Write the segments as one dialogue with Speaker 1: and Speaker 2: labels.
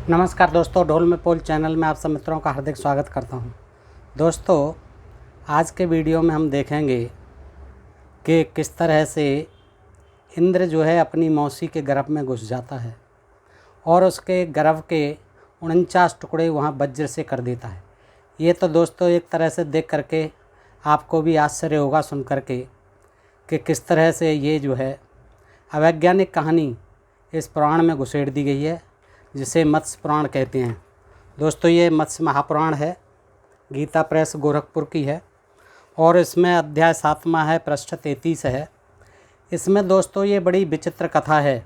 Speaker 1: नमस्कार दोस्तों, ढोल में पोल चैनल में आप सब मित्रों का हार्दिक स्वागत करता हूं। दोस्तों, आज के वीडियो में हम देखेंगे कि किस तरह से इंद्र जो है अपनी मौसी के गर्भ में घुस जाता है और उसके गर्भ के 49 टुकड़े वहां वज्र से कर देता है। ये तो दोस्तों एक तरह से देख करके आपको भी आश्चर्य होगा सुन करके कि किस तरह से ये जो है अवैज्ञानिक कहानी इस पुराण में घुसेड़ दी गई है, जिसे मत्स्य पुराण कहते हैं। दोस्तों, ये मत्स्य महापुराण है, गीता प्रेस गोरखपुर की है और इसमें अध्याय 7वां है, पृष्ठ 33 है। इसमें दोस्तों ये बड़ी विचित्र कथा है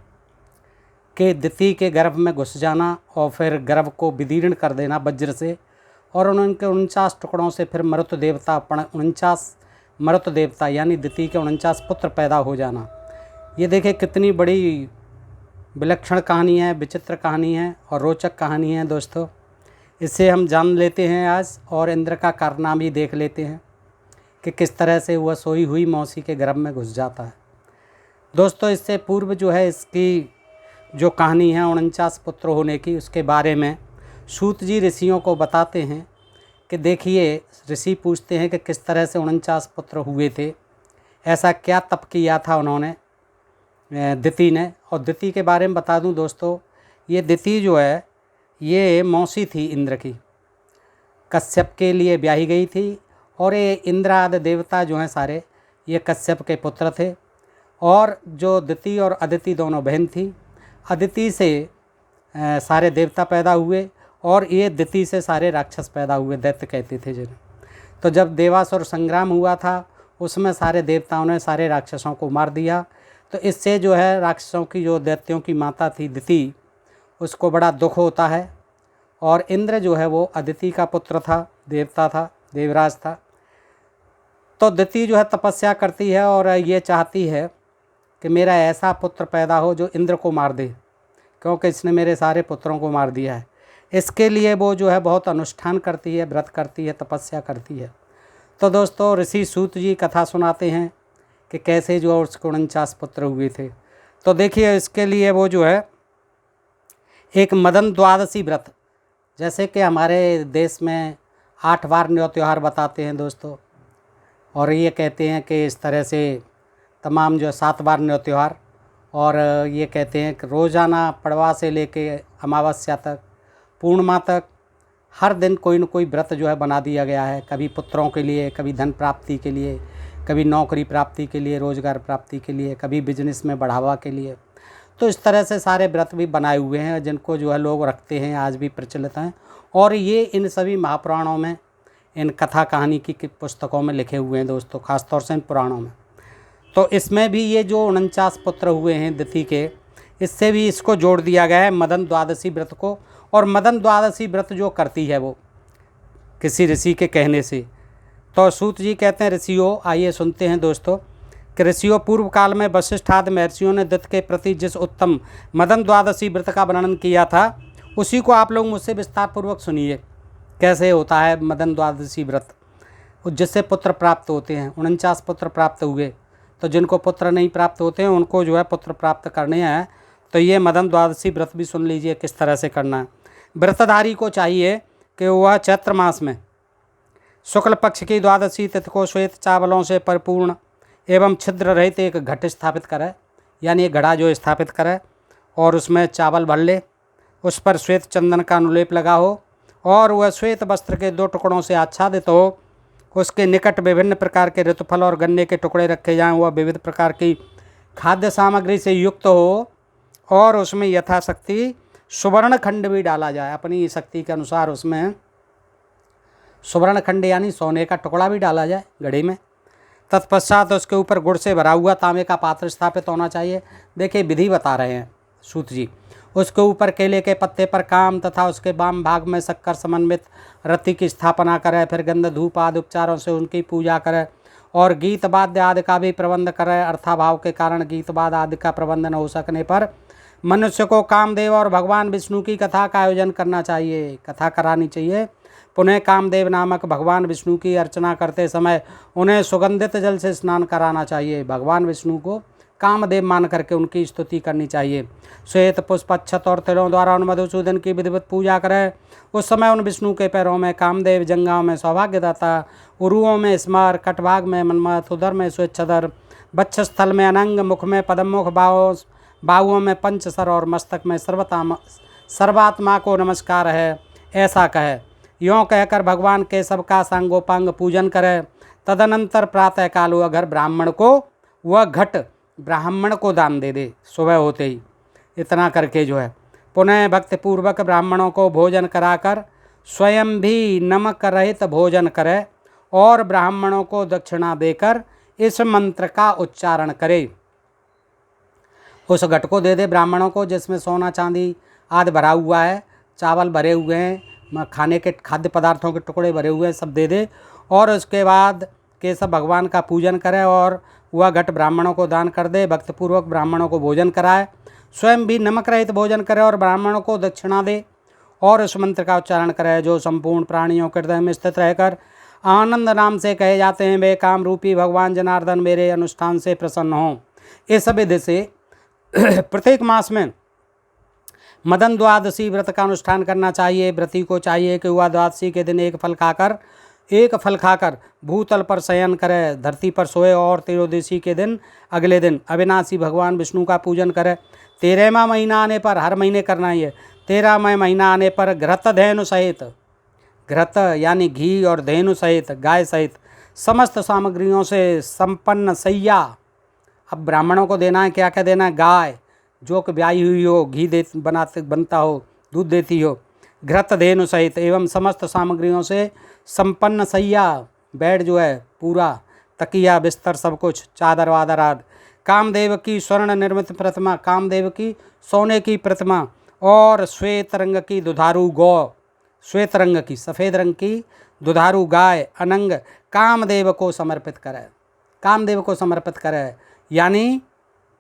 Speaker 1: कि दिति के गर्भ में घुस जाना और फिर गर्भ को विदीर्ण कर देना वज्र से, और उनके 49 टुकड़ों से फिर मरुत देवता 49 मरुत देवता यानी दिति के 49 पुत्र पैदा हो जाना। ये देखिए कितनी बड़ी विलक्षण कहानी है, विचित्र कहानी है और रोचक कहानी है दोस्तों। इसे हम जान लेते हैं आज और इंद्र का कारनामा भी देख लेते हैं कि किस तरह से वह सोई हुई मौसी के गर्भ में घुस जाता है। दोस्तों, इससे पूर्व जो है इसकी जो कहानी है 49 पुत्र होने की, उसके बारे में सूत जी ऋषियों को बताते हैं कि देखिए, ऋषि पूछते हैं कि किस तरह से 49 पुत्र हुए थे, ऐसा क्या तप किया था उन्होंने दिति ने। और दिति के बारे में बता दूं दोस्तों, ये दिति जो है ये मौसी थी इंद्र की, कश्यप के लिए ब्याही गई थी और ये इंद्र आदि देवता जो हैं सारे ये कश्यप के पुत्र थे। और जो दिति और अदिति दोनों बहन थी, अदिति से सारे देवता पैदा हुए और ये दिति से सारे राक्षस पैदा हुए, दैत्य कहते थे जिन्हें। तो जब देवासुर संग्राम हुआ था उसमें सारे देवताओं ने सारे राक्षसों को मार दिया। तो इससे जो है राक्षसों की जो दैत्यों की माता थी दिति, उसको बड़ा दुख होता है। और इंद्र जो है वो अदिति का पुत्र था, देवता था, देवराज था। तो दिति जो है तपस्या करती है और ये चाहती है कि मेरा ऐसा पुत्र पैदा हो जो इंद्र को मार दे, क्योंकि इसने मेरे सारे पुत्रों को मार दिया है। इसके लिए वो जो है बहुत अनुष्ठान करती है, व्रत करती है, तपस्या करती है। तो दोस्तों, ऋषि सूत जी कथा सुनाते हैं कि कैसे जो उसके 49 पुत्र हुए थे। तो देखिए, इसके लिए वो जो है एक मदन द्वादशी व्रत, जैसे कि हमारे देश में 8 बार न्यौ त्यौहार बताते हैं दोस्तों, और ये कहते हैं कि इस तरह से तमाम जो 7 बार न्यौ त्यौहार, और ये कहते हैं कि रोज़ाना पड़वा से लेके अमावस्या तक, पूर्णिमा तक हर दिन कोई न कोई व्रत जो है बना दिया गया है, कभी पुत्रों के लिए, कभी धन प्राप्ति के लिए, कभी नौकरी प्राप्ति के लिए, रोज़गार प्राप्ति के लिए, कभी बिजनेस में बढ़ावा के लिए। तो इस तरह से सारे व्रत भी बनाए हुए हैं जिनको जो है लोग रखते हैं, आज भी प्रचलित हैं। और ये इन सभी महापुराणों में, इन कथा कहानी की पुस्तकों में लिखे हुए हैं दोस्तों, ख़ासतौर से इन पुराणों में। तो इसमें भी ये जो 49 पुत्र हुए हैं दिति के, इससे भी इसको जोड़ दिया गया है मदन द्वादशी व्रत को। और मदन द्वादशी व्रत जो करती है वो किसी ऋषि के कहने से। तो सूत जी कहते हैं, ऋषियों आइए सुनते हैं दोस्तों कि ऋषियों, पूर्व काल में वशिष्ठ आदि महर्षियों ने दत्त के प्रति जिस उत्तम मदन द्वादशी व्रत का वर्णन किया था, उसी को आप लोग मुझसे विस्तार पूर्वक सुनिए। कैसे होता है मदन द्वादशी व्रत, जिससे पुत्र प्राप्त होते हैं। 49 पुत्र प्राप्त हुए, तो जिनको पुत्र नहीं प्राप्त होते हैं उनको जो है पुत्र प्राप्त करने हैं। तो ये मदन द्वादशी व्रत भी सुन लीजिए किस तरह से करना है। व्रतधारी को चाहिए कि वह चैत्र मास में शुक्ल पक्ष की द्वादशी तिथि को श्वेत चावलों से परिपूर्ण एवं छिद्र रहित एक घट स्थापित करे, यानी एक घड़ा जो स्थापित करे और उसमें चावल भर ले, उस पर श्वेत चंदन का अनुलेप लगा हो और वह श्वेत वस्त्र के 2 टुकड़ों से आच्छादित हो। उसके निकट विभिन्न प्रकार के ऋतुफल और गन्ने के टुकड़े रखे जाएं। वह विविध प्रकार की खाद्य सामग्री से युक्त हो और उसमें यथाशक्ति सुवर्ण खंड भी डाला जाए, अपनी शक्ति के अनुसार उसमें सुवर्ण खंड यानी सोने का टुकड़ा भी डाला जाए घड़े में। तत्पश्चात उसके ऊपर गुड़ से भरा हुआ तांबे का पात्र स्थापित होना चाहिए। देखिए, विधि बता रहे हैं सूत जी। उसके ऊपर केले के पत्ते पर काम तथा उसके वाम भाग में शक्कर समन्वित रति की स्थापना करे। फिर गंध धूप आदि उपचारों से उनकी पूजा करे और गीत वाद्य आदि का भी प्रबंध करे। अर्थाभाव के कारण गीत वाद्य आदि का प्रबंध न हो सकने पर मनुष्य को कामदेव और भगवान विष्णु की कथा का आयोजन करना चाहिए, कथा करानी चाहिए। पुनः कामदेव नामक भगवान विष्णु की अर्चना करते समय उन्हें सुगंधित जल से स्नान कराना चाहिए। भगवान विष्णु को कामदेव मान करके उनकी स्तुति करनी चाहिए। श्वेत पुष्प अक्षत और तिलों द्वारा उन मधुसूदन की विधिवत पूजा करें। उस समय उन विष्णु के पैरों में कामदेव, जंघाओं में सौभाग्यदाता, उरुओं में स्मर, कटभाग में मन्मथ, उदर में स्वेच्छधर, वक्षस्थल में अनंग, मुख में पद्ममुख, बाहुओं में पंचसर और मस्तक में सर्वात्मा को नमस्कार है, ऐसा कहे। यों कहकर भगवान केशव का सांगोपांग पूजन करे। तदनंतर प्रातःकाल वह घट ब्राह्मण को दान दे दे, सुबह होते ही। इतना करके जो है पुनः भक्तिपूर्वक ब्राह्मणों को भोजन कराकर स्वयं भी नमक रहित भोजन करे और ब्राह्मणों को दक्षिणा देकर इस मंत्र का उच्चारण करे। उस घट को दे दे ब्राह्मणों को, जिसमें सोना चांदी आदि भरा हुआ है, चावल भरे हुए हैं, खाने के खाद्य पदार्थों के टुकड़े भरे हुए हैं, सब दे दे। और उसके बाद केशव भगवान का पूजन करे और वह घट ब्राह्मणों को दान कर दे। भक्तिपूर्वक ब्राह्मणों को भोजन कराए, स्वयं भी नमक रहित भोजन करे और ब्राह्मणों को दक्षिणा दे और उस मंत्र का उच्चारण करे, जो संपूर्ण प्राणियों के हृदय में स्थित रहकर आनंद नाम से कहे जाते हैं। वे काम रूपी भगवान जनार्दन मेरे अनुष्ठान से प्रसन्न हों। इस विधि से प्रत्येक मास में मदन द्वादशी व्रत का अनुष्ठान करना चाहिए। व्रती को चाहिए कि वह द्वादशी के दिन एक फल खाकर भूतल पर शयन करे, धरती पर सोए और त्रयोदशी के दिन अगले दिन अविनाशी भगवान विष्णु का पूजन करे। 13वां महीना आने पर, हर महीने करना ही है, 13वां महीना आने पर घृत धेनु सहित, घृत यानी घी और धेनु सहित, गाय सहित समस्त सामग्रियों से संपन्न सैया। अब ब्राह्मणों को देना है, क्या क्या देना है? गाय जो कि ब्याई हुई हो, घी बनता हो, दूध देती हो, घृत धेनु सहित एवं समस्त सामग्रियों से संपन्न सैया, बेड जो है पूरा, तकिया बिस्तर सब कुछ, चादर वादर आदि। कामदेव की स्वर्ण निर्मित प्रतिमा, कामदेव की सोने की प्रतिमा और श्वेत रंग की दुधारू गौ, श्वेत रंग की, सफ़ेद रंग की दुधारू गाय अनंग कामदेव को समर्पित करे, कामदेव को समर्पित करे यानी,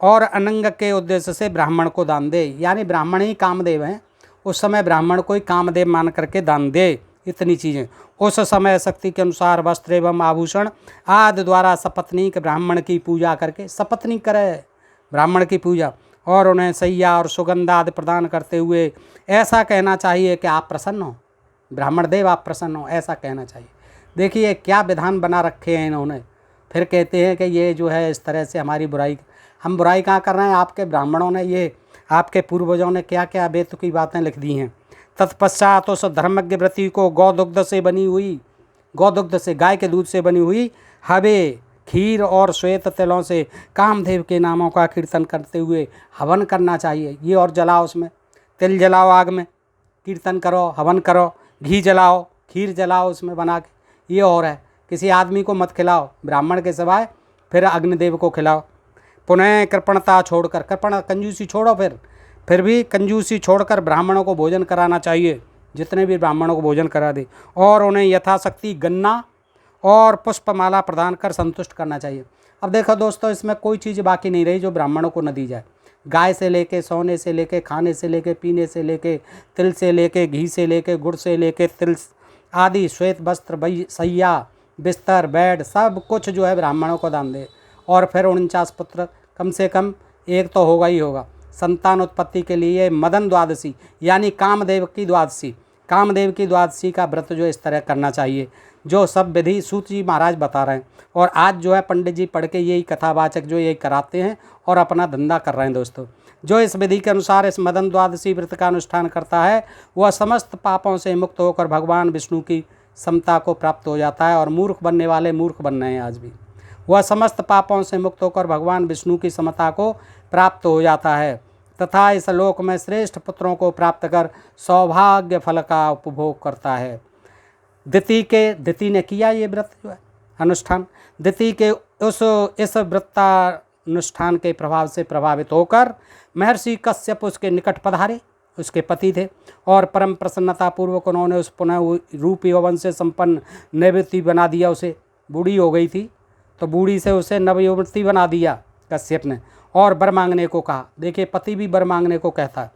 Speaker 1: और अनंग के उद्देश्य से ब्राह्मण को दान दे, यानी ब्राह्मण ही कामदेव हैं, उस समय ब्राह्मण को ही कामदेव मान करके दान दे। इतनी चीज़ें उस समय शक्ति के अनुसार वस्त्र एवं आभूषण आदि द्वारा सपत्नीक ब्राह्मण की पूजा करके, सपत्नीक करे ब्राह्मण की पूजा, और उन्हें सैया और सुगंध आदि प्रदान करते हुए ऐसा कहना चाहिए कि आप प्रसन्न हो, ब्राह्मण देव आप प्रसन्न हो, ऐसा कहना चाहिए। देखिए क्या विधान बना रखे हैं इन्होंने। फिर कहते हैं कि ये जो है इस तरह से हमारी बुराई, हम बुराई कहाँ कर रहे हैं? आपके ब्राह्मणों ने, ये आपके पूर्वजों ने क्या क्या बेतुकी बातें लिख दी हैं। तत्पश्चात उस धर्मज्ञ व्रती को गौदुग्ध से बनी हुई, गौदुग्ध से, गाय के दूध से बनी हुई हवे, खीर और श्वेत तिलों से कामदेव के नामों का कीर्तन करते हुए हवन करना चाहिए। ये और जलाओ, उसमें तिल जलाओ, आग में कीर्तन करो, हवन करो, घी जलाओ, खीर जलाओ उसमें बना के। ये और है, किसी आदमी को मत खिलाओ ब्राह्मण के सिवाय, फिर अग्निदेव को खिलाओ। पुनः कृपणता छोड़कर, कृपण कंजूसी छोड़ो, फिर भी कंजूसी छोड़कर ब्राह्मणों को भोजन कराना चाहिए, जितने भी ब्राह्मणों को भोजन करा दे, और उन्हें यथाशक्ति गन्ना और पुष्पमाला प्रदान कर संतुष्ट करना चाहिए। अब देखो दोस्तों, इसमें कोई चीज़ बाकी नहीं रही जो ब्राह्मणों को न दी जाए। गाय से लेके, सोने से लेके, खाने से लेके, पीने से लेके, तिल से लेके, घी से लेके, गुड़ से लेके, तिल आदि, श्वेत वस्त्र, सैया, बिस्तर, बेड, सब कुछ जो है ब्राह्मणों को दान दे। और फिर 49 पुत्र, कम से कम एक तो होगा ही होगा। संतान उत्पत्ति के लिए मदन द्वादशी यानी कामदेव की द्वादशी, कामदेव की द्वादशी का व्रत जो इस तरह करना चाहिए, जो सब विधि सूत जी महाराज बता रहे हैं। और आज जो है पंडित जी पढ़ के यही कथावाचक जो यही कराते हैं और अपना धंधा कर रहे हैं। दोस्तों, जो इस विधि के अनुसार इस मदन द्वादशी व्रत का अनुष्ठान करता है, वह समस्त पापों से मुक्त होकर भगवान विष्णु की समता को प्राप्त हो जाता है। और मूर्ख बनने वाले मूर्ख बन रहे हैं आज भी। वह समस्त पापों से मुक्त होकर भगवान विष्णु की समता को प्राप्त हो जाता है तथा इस लोक में श्रेष्ठ पुत्रों को प्राप्त कर सौभाग्य फल का उपभोग करता है। दिति ने किया ये व्रत जो है अनुष्ठान। दिति के इस व्रतानुष्ठान के प्रभाव से प्रभावित होकर महर्षि कश्यप उसके निकट पधारे, उसके पति थे, और परम प्रसन्नता पूर्वक उन्होंने उस पुनः रूप यौवन से संपन्न निवृत्ति बना दिया। उसे बूढ़ी हो गई थी तो बूढ़ी से उसे नवयुवती बना दिया कश्यप ने, और वर मांगने को कहा। देखिए, पति भी वर मांगने को कहता है।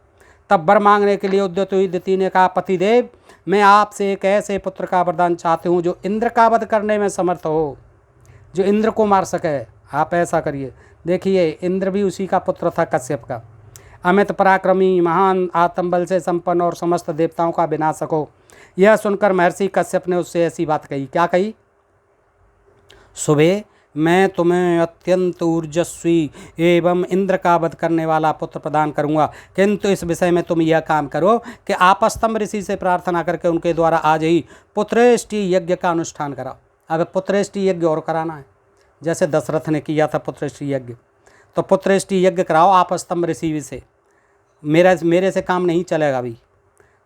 Speaker 1: तब वर मांगने के लिए उद्यत हुई दिति ने कहा, पतिदेव, मैं आपसे एक ऐसे पुत्र का वरदान चाहती हूँ जो इंद्र का वध करने में समर्थ हो, जो इंद्र को मार सके। आप ऐसा करिए। देखिए इंद्र भी उसी का पुत्र था, कश्यप का। अमित पराक्रमी, महान आत्मबल से संपन्न और समस्त देवताओं का विनाशक हो। यह सुनकर महर्षि कश्यप ने उससे ऐसी बात कही। क्या कही? सुबह मैं तुम्हें अत्यंत ऊर्जस्वी एवं इंद्र का वध करने वाला पुत्र प्रदान करूंगा, किंतु इस विषय में तुम यह काम करो कि आपस्तंभ ऋषि से प्रार्थना करके उनके द्वारा आज ही पुत्रेष्टि यज्ञ का अनुष्ठान कराओ। अब पुत्रेष्टि यज्ञ और कराना है, जैसे दशरथ ने किया था पुत्रेष्टि यज्ञ, तो पुत्रेष्टि यज्ञ कराओ आपस्तंभ ऋषि से। मेरे से काम नहीं चलेगा अभी।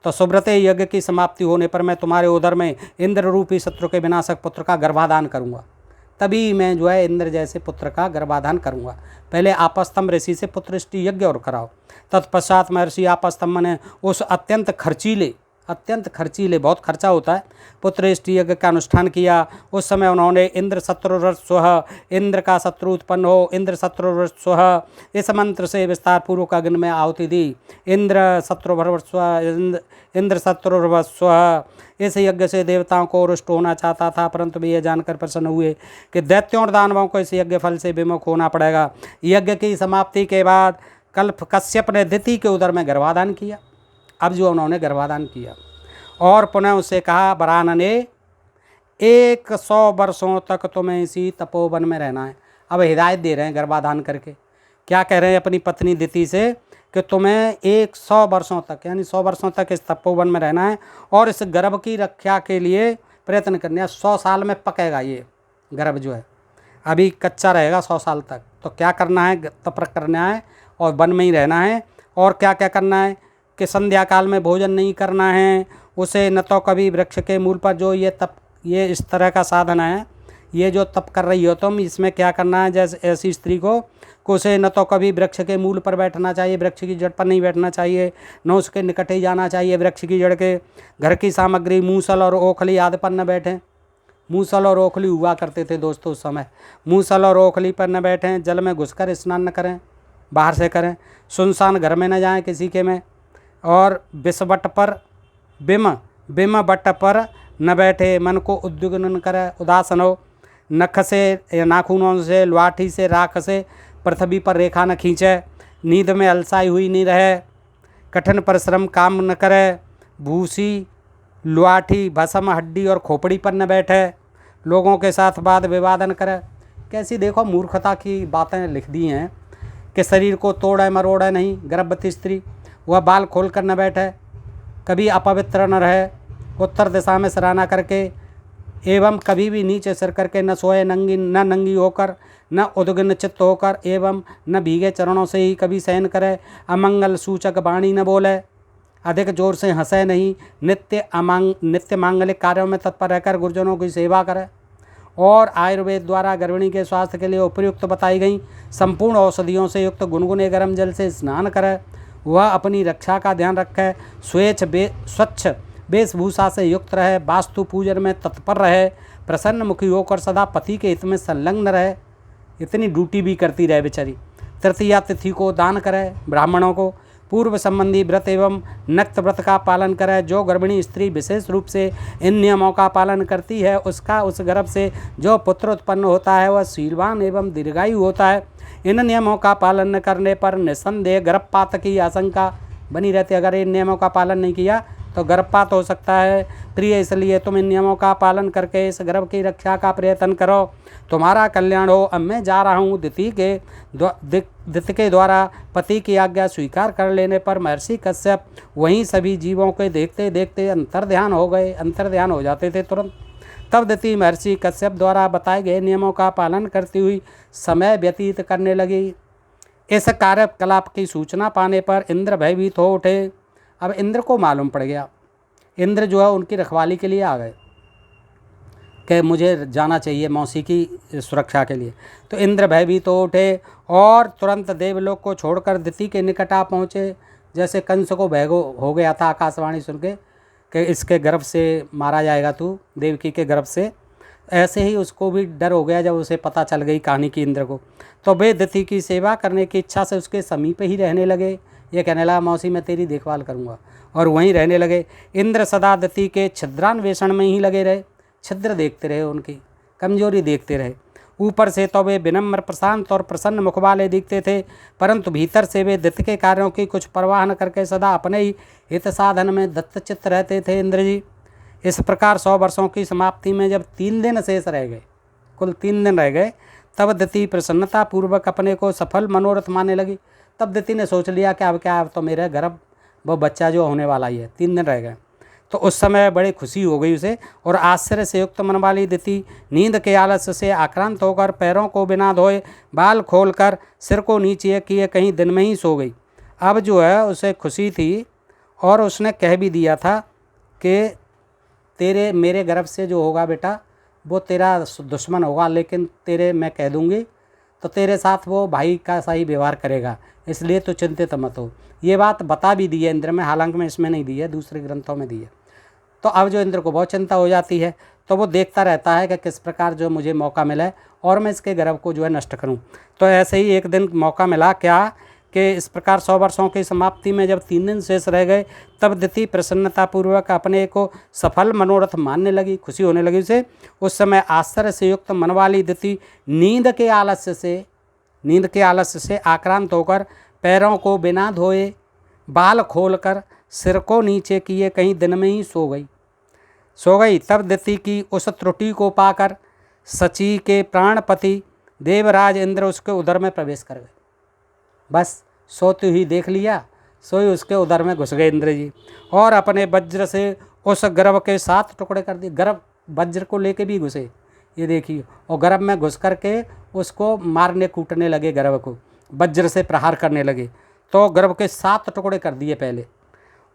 Speaker 1: तो सुब्रते यज्ञ की समाप्ति होने पर मैं तुम्हारे उदर में इंद्र रूपी शत्रु के विनाशक पुत्र का गर्भाधान करूंगा। तभी मैं जो है इंद्र जैसे पुत्र का गर्भाधान करूंगा। पहले आपस्तंभ ऋषि से पुत्रेष्टि यज्ञ और कराओ। तत्पश्चात महर्षि आपस्तंभ ने उस अत्यंत खर्चीले, बहुत खर्चा होता है, पुत्रेष्टि यज्ञ का अनुष्ठान किया। उस समय उन्होंने इंद्र शत्रुरथ स्वः, इंद्र का शत्रु उत्पन्न हो, इंद्र शत्रुरथ स्वः, इस मंत्र से विस्तार पूर्वक अग्नि में आहुति दी। इंद्र शत्रुभर्व स्वः, इंद्र शत्रुभर्व स्वः। इस यज्ञ से देवताओं को रुष्ट होना चाहता था, परंतु वे यह जानकर प्रसन्न हुए कि दैत्यों और दानवों को इस यज्ञ फल से विमुख होना पड़ेगा। यज्ञ की समाप्ति के बाद कश्यप ने दिति के उदर में गर्भाधान किया। अब जो उन्होंने गर्भाधान किया और पुनः उससे कहा, वरानने 100 वर्षों तक तुम्हें इसी तपोवन में रहना है। अब हिदायत दे रहे हैं गर्भाधान करके। क्या कह रहे हैं अपनी पत्नी दिति से कि तुम्हें 100 वर्षों तक, यानी 100 वर्षों तक इस तपोवन में रहना है और इस गर्भ की रक्षा के लिए प्रयत्न करना है। 100 साल में पकेगा ये गर्भ, जो है अभी कच्चा रहेगा 100 साल तक। तो क्या करना है? तप करना है और वन में ही रहना है। और क्या क्या करना है कि संध्या काल में भोजन नहीं करना है, उसे न तो कभी वृक्ष के मूल पर, जो ये इस तरह का साधन है, ये जो तप कर रही हो तुम, इसमें क्या करना है, जैसे ऐसी स्त्री को उसे न तो कभी वृक्ष के मूल पर बैठना चाहिए, वृक्ष की जड़ पर नहीं बैठना चाहिए, न उसके निकट ही जाना चाहिए वृक्ष की जड़ के। घर की सामग्री मूसल और ओखली आदि पर न बैठें। मूसल और ओखली हुआ करते थे दोस्तों उस समय। मूसल और ओखली पर न बैठें। जल में घुसकर स्नान न करें, बाहर से करें। सुनसान घर में न जाएं किसी के में। और विषवट पर बिम बट पर न बैठे। मन को उद्विग्न न करे, उदास न हो। नख से या नाखूनों से, लाठी से, राख से पृथ्वी पर रेखा न खींचे। नींद में अलसाई हुई नहीं रहे। कठिन परिश्रम काम न करे। भूसी, लाठी, भस्म, हड्डी और खोपड़ी पर न बैठे। लोगों के साथ वाद विवाद न करे। कैसी देखो मूर्खता की बातें लिख दी हैं कि शरीर को तोड़े मरोड़े नहीं। गर्भवती स्त्री वह बाल खोल कर न बैठे, कभी अपवित्र न रहे, उत्तर दिशा में सराहना करके, एवं कभी भी नीचे सिर करके न सोए, नंगी होकर, न उद्विग्न चित्त होकर, एवं न भीगे चरणों से ही कभी शयन करे। अमंगल सूचक वाणी न बोले, अधिक जोर से हंसे नहीं। नित्य मांगलिक कार्यों में तत्पर रहकर गुरुजनों की सेवा करे। और आयुर्वेद द्वारा गर्भिणी के स्वास्थ्य के लिए उपयुक्त बताई गई संपूर्ण औषधियों से युक्त गुनगुने गर्म जल से स्नान करे। वह अपनी रक्षा का ध्यान रखे। स्वच्छ वेशभूषा से युक्त रहे। वास्तु पूजन में तत्पर रहे। प्रसन्न मुखी होकर सदा पति के हित में संलग्न रहे। इतनी ड्यूटी भी करती रहे बेचारी। तृतीया तिथि को दान करे। ब्राह्मणों को पूर्व संबंधी व्रत एवं नक्त व्रत का पालन करे। जो गर्भिणी स्त्री विशेष रूप से इन नियमों का पालन करती है, उसका उस गर्भ से जो पुत्र उत्पन्न होता है वह शीलवान एवं दीर्घायु होता है। इन नियमों का पालन न करने पर निस्संदेह गर्भपात की आशंका बनी रहती है। अगर इन नियमों का पालन नहीं किया तो गर्भपात हो सकता है। प्रिय, इसलिए तुम इन नियमों का पालन करके इस गर्भ की रक्षा का प्रयत्न करो, तुम्हारा कल्याण हो। अब मैं जा रहा हूँ। दिति के द्वारा पति की आज्ञा स्वीकार कर लेने पर महर्षि कश्यप वहीं सभी जीवों को देखते देखते अंतर्ध्यान हो जाते थे तुरंत। तब दिति महर्षि कश्यप द्वारा बताए गए नियमों का पालन करती हुई समय व्यतीत करने लगी। इस कार्यकलाप की सूचना पाने पर इंद्र भयभीत हो उठे। अब इंद्र को मालूम पड़ गया। इंद्र जो है उनकी रखवाली के लिए आ गए कि मुझे जाना चाहिए मौसी की सुरक्षा के लिए। तो इंद्र भयभीत हो उठे और तुरंत देवलोक को छोड़कर दिति के निकट आ पहुँचे। जैसे कंस को भय हो गया था आकाशवाणी सुन के कि इसके गर्भ से मारा जाएगा तू, देवकी के गर्भ से, ऐसे ही उसको भी डर हो गया जब उसे पता चल गई कहानी की इंद्र को। तो वे दिति की सेवा करने की इच्छा से उसके समीप ही रहने लगे। ये कहने लगा, मौसी मैं तेरी देखभाल करूँगा, और वहीं रहने लगे। इंद्र सदा दिति के छिद्रान्वेषण में ही लगे रहे। छिद्र देखते रहे, उनकी कमजोरी देखते रहे। ऊपर से तो वे विनम्र, प्रशांत और प्रसन्न मुख वाले दिखते थे, परंतु भीतर से वे दैत्य के कार्यों की कुछ परवाह न करके सदा अपने ही हित साधन में दत्तचित्त रहते थे। इंद्र जी, इस प्रकार 100 वर्षों की समाप्ति में जब 3 दिन शेष रह गए, कुल 3 दिन रह गए, तब दिति प्रसन्नता पूर्वक अपने को सफल मनोरथ मानने लगी। तब दिति ने सोच लिया कि अब क्या, अब तो मेरे गर्भ वो बच्चा जो होने वाला ही है, 3 दिन रह गए। तो उस समय बड़ी खुशी हो गई उसे, और आश्चर्य से युक्त मन वाली दिति नींद के आलस्य से आक्रांत होकर पैरों को बिना धोए, बाल खोलकर, सिर को नीचे किए कहीं दिन में ही सो गई। अब जो है उसे खुशी थी, और उसने कह भी दिया था कि तेरे मेरे गर्भ से जो होगा बेटा वो तेरा दुश्मन होगा, लेकिन तेरे मैं कह दूंगी तो तेरे साथ वो भाई का सा ही व्यवहार करेगा, इसलिए तो चिंतित मत हो। ये बात बता भी दी है इंद्र में, हालांकि मैं इसमें नहीं दी है, दूसरे ग्रंथों में दी है। तो अब जो इंद्र को बहुत चिंता हो जाती है, तो वो देखता रहता है कि किस प्रकार जो मुझे मौका मिला है और मैं इसके गर्भ को जो है नष्ट करूं। तो ऐसे ही एक दिन मौका मिला क्या कि इस प्रकार 100 वर्षों की समाप्ति में जब 3 दिन शेष रह गए, तब दिति प्रसन्नतापूर्वक अपने को सफल मनोरथ मानने लगी, खुशी होने लगी उसे। उस समय आश्चर्य से युक्त मन वाली दिति नींद के आलस्य से आक्रांत होकर पैरों को बिना धोए, बाल खोलकर, सिर को नीचे किए कहीं दिन में ही सो गई। तब दिति की उस त्रुटि को पाकर सची के प्राणपति देवराज इंद्र उसके उदर में प्रवेश कर गए। बस सोती हुई देख लिया, सोई उसके उदर में घुस गए इंद्र जी, और अपने वज्र से उस गर्भ के 7 टुकड़े कर दिए। गर्भ वज्र को लेके भी घुसे, ये देखिए, और गर्भ में घुस करके उसको मारने कूटने लगे, गर्भ को वज्र से प्रहार करने लगे। तो गर्भ के 7 टुकड़े कर दिए पहले।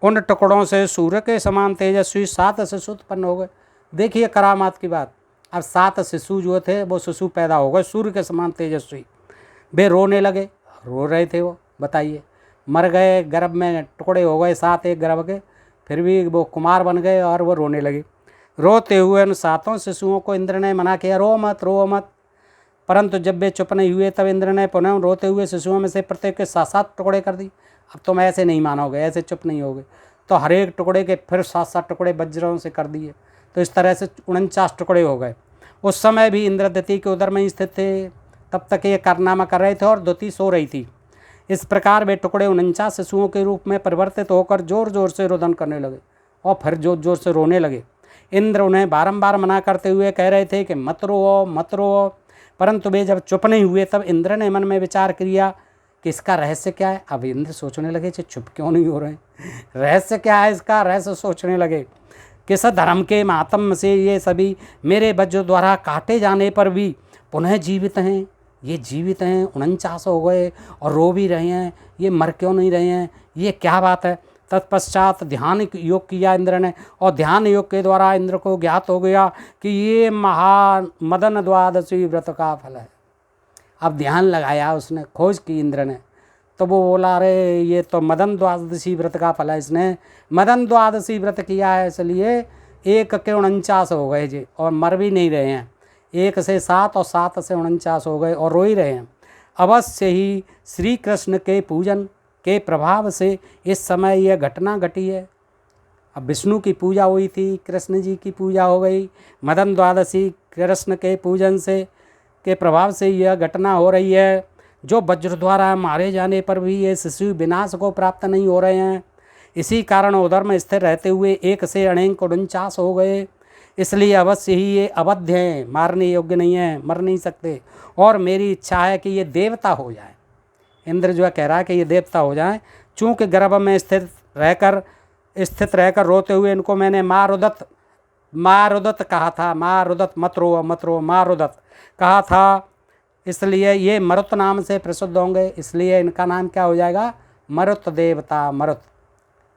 Speaker 1: उन टुकड़ों से सूर्य के समान तेजस्वी 7 शिशु उत्पन्न हो गए। देखिए करामात की बात, अब 7 शिशु जो थे वो शिशु पैदा हो गए सूर्य के समान तेजस्वी। वे रोने लगे, रो रहे थे वो, बताइए, मर गए, गर्भ में टुकड़े हो गए 7 एक गर्भ के, फिर भी वो कुमार बन गए और वो रोने लगे। रोते हुए उन 7 शिशुओं को इंद्र ने मना किया, रो मत। परंतु जब वे चुप नहीं हुए, तब इंद्र ने पुनः रोते हुए शिशुओं में से प्रत्येक के 7 टुकड़े कर दी। अब तुम ऐसे नहीं मानोगे, ऐसे चुप नहीं होगे। तो हर एक टुकड़े के फिर 7 टुकड़े वज्रों से कर दिए। तो इस तरह से 49 टुकड़े हो गए। उस समय भी इंद्र दिति के उदर में ही स्थित थे। तब तक ये कारनामा कर रहे थे और दिति सो रही थी। इस प्रकार वे टुकड़े 49 शिशुओं के रूप में परिवर्तित होकर जोर जोर से रुदन करने लगे और फिर जोर जोर से रोने लगे। इंद्र उन्हें बारंबार मना करते हुए कह रहे थे कि मत रो, परंतु वे जब चुप नहीं हुए, तब इंद्र ने मन में विचार किया कि इसका रहस्य क्या है। अब इंद्र सोचने लगे चुप क्यों नहीं हो रहे, रहस्य क्या है इसका, रहस्य सोचने लगे। किस धर्म के मातम से ये सभी मेरे वज्र द्वारा काटे जाने पर भी पुनः जीवित हैं। ये जीवित हैं, 49 हो गए और रो भी रहे हैं, ये मर क्यों नहीं रहे हैं, ये क्या बात है। तत्पश्चात ध्यान योग किया इंद्र ने, और ध्यान योग के द्वारा इंद्र को ज्ञात हो गया कि ये मदन द्वादशी व्रत का फल है। अब ध्यान लगाया उसने, खोज की इंद्र ने, तो वो बोला, अरे ये तो मदन द्वादशी व्रत का फल है। इसने मदन द्वादशी व्रत किया है, इसलिए 1 के 49 हो गए जी, और मर भी नहीं रहे हैं। 1 से 7 और 7 से 49 हो गए और रो ही रहे हैं। अवश्य ही श्री कृष्ण के पूजन के प्रभाव से इस समय यह घटना घटी है। अब विष्णु की पूजा हुई थी, कृष्ण जी की पूजा हो गई, मदन द्वादशी कृष्ण के पूजन से के प्रभाव से यह घटना हो रही है। जो वज्र द्वारा मारे जाने पर भी ये शिशु विनाश को प्राप्त नहीं हो रहे हैं। इसी कारण उदर में स्थिर रहते हुए 1 से अनेक 49 हो गए। इसलिए अवश्य ही ये अवध हैं, मारने योग्य नहीं है, मर नहीं सकते। और मेरी इच्छा है कि ये देवता हो जाए। इंद्र जो है कह रहा है कि ये देवता हो जाए। चूँकि गर्भ में स्थित रहकर रोते हुए इनको मैंने मारुदत कहा था, मारुदत मत रो मारुदत कहा था, इसलिए ये मरुत नाम से प्रसिद्ध होंगे। इसलिए इनका नाम क्या हो जाएगा, मरुत देवता।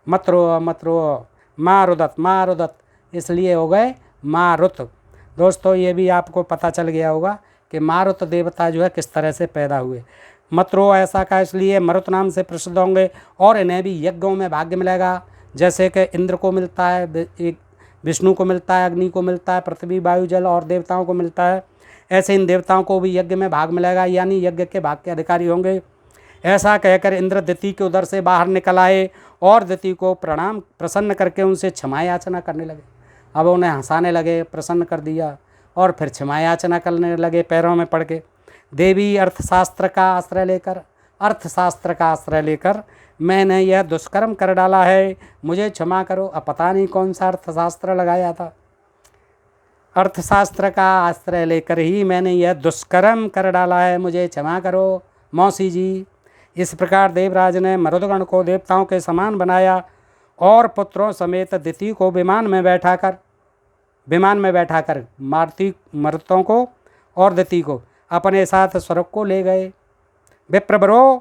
Speaker 1: मत रो मारुदत, इसलिए हो गए मारुत। दोस्तों ये भी आपको पता चल गया होगा कि मारुत देवता जो है किस तरह से पैदा हुए। मत रो ऐसा का इसलिए मरुत नाम से प्रसिद्ध होंगे, और इन्हें भी यज्ञों में भाग्य मिलेगा। जैसे कि इंद्र को मिलता है, विष्णु को मिलता है, अग्नि को मिलता है, पृथ्वी वायु जल और देवताओं को मिलता है, ऐसे इन देवताओं को भी यज्ञ में भाग मिलेगा, यानी यज्ञ के भाग के अधिकारी होंगे। ऐसा कहकर इंद्र दिति के उदर से बाहर निकल आए और दिति को प्रसन्न करके उनसे क्षमा याचना करने लगे। अब उन्हें हंसाने लगे, प्रसन्न कर दिया और फिर क्षमा याचना करने लगे पैरों में पड़ के। देवी अर्थशास्त्र का आश्रय लेकर मैंने यह दुष्कर्म कर डाला है, मुझे क्षमा करो। अब पता नहीं कौन सा अर्थशास्त्र लगाया था, अर्थशास्त्र का आश्रय लेकर ही मैंने यह दुष्कर्म कर डाला है, मुझे क्षमा करो मौसी जी। इस प्रकार देवराज ने मरुदगण को देवताओं के समान बनाया और पुत्रों समेत दिति को विमान में बैठाकर मरुतों को और दिति को अपने साथ स्वर्ग को ले गए। विप्रवरों,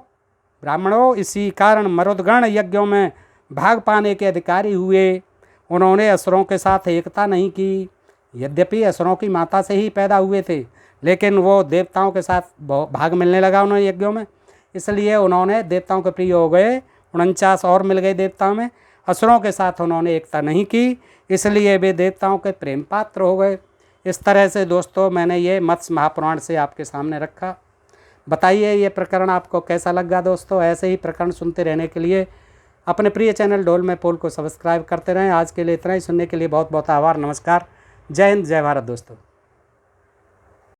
Speaker 1: ब्राह्मणों, इसी कारण मरुदगण यज्ञों में भाग पाने के अधिकारी हुए। उन्होंने असुरों के साथ एकता नहीं की। यद्यपि असुरों की माता से ही पैदा हुए थे, लेकिन वो देवताओं के साथ भाग मिलने लगा उन्हें यज्ञों में, इसलिए उन्होंने देवताओं के प्रिय हो गए। 49 और मिल गए देवताओं में। असुरों के साथ उन्होंने एकता नहीं की, इसलिए वे देवताओं के प्रेम पात्र हो गए। इस तरह से दोस्तों मैंने ये मत्स्य महापुराण से आपके सामने रखा। बताइए ये प्रकरण आपको कैसा लगा दोस्तों। ऐसे ही प्रकरण सुनते रहने के लिए अपने प्रिय चैनल ढोल में पोल को सब्सक्राइब करते रहें। आज के लिए इतना ही। सुनने के लिए बहुत बहुत आभार। नमस्कार। जय हिंद, जय भारत दोस्तों।